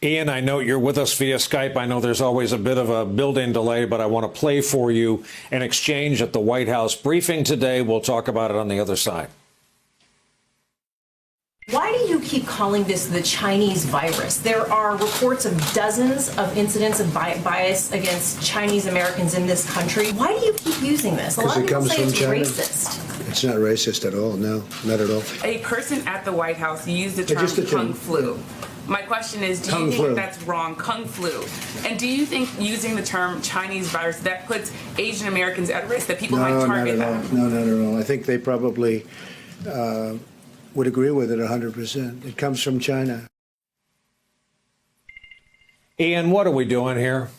Ian, I know you're with us via Skype. I know there's always a bit of a built-in delay, but I want to play for you an exchange at the White House briefing today. We'll talk about it on the other side. Why do you keep calling this the Chinese virus? There are reports of dozens of incidents of bias against Chinese Americans in this country. Why do you keep using this? A lot of people say it's racist. It's not racist at all. No, not at all. A person at the White House used the term Kung Flu. My question is, do you think that's wrong? Kung Flu. And do you think using the term Chinese virus, that puts Asian Americans at risk, that people might target that? No, not at all. I think they probably would agree with it 100%. It comes from China. Ian, what are we doing here?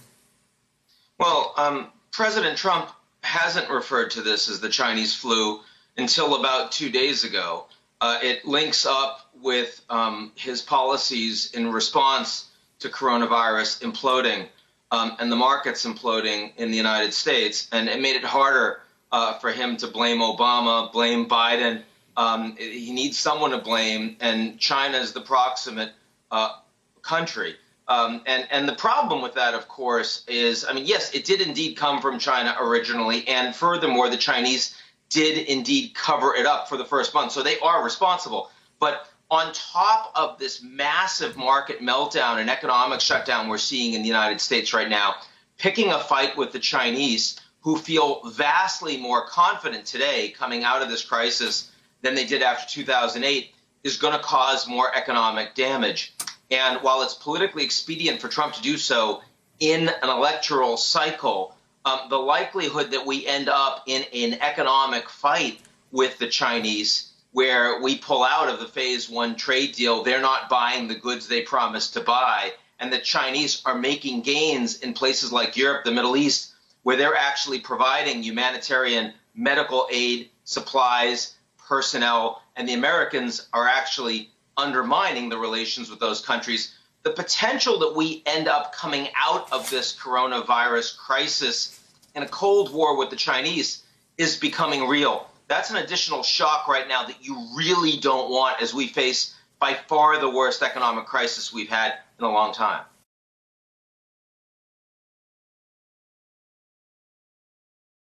Well, President Trump hasn't referred to this as the Chinese flu until about 2 days ago. It links up with his policies in response to coronavirus imploding and the markets imploding in the United States. And it made it harder for him to blame Obama, blame Biden. He needs someone to blame, and China is the proximate country. And the problem with that, of course, is, I mean, yes, it did indeed come from China originally. And furthermore, the Chinese did indeed cover it up for the first month. So they are responsible. But on top of this massive market meltdown and economic shutdown we're seeing in the United States right now, picking a fight with the Chinese, who feel vastly more confident today coming out of this crisis than they did after 2008, is going to cause more economic damage. And while it's politically expedient for Trump to do so in an electoral cycle, the likelihood that we end up in an economic fight with the Chinese, where we pull out of the phase one trade deal, they're not buying the goods they promised to buy, and the Chinese are making gains in places like Europe, the Middle East, where they're actually providing humanitarian medical aid, supplies, personnel, and the Americans are actually undermining the relations with those countries. The potential that we end up coming out of this coronavirus crisis in a Cold War with the Chinese is becoming real. That's an additional shock right now that you really don't want as we face by far the worst economic crisis we've had in a long time.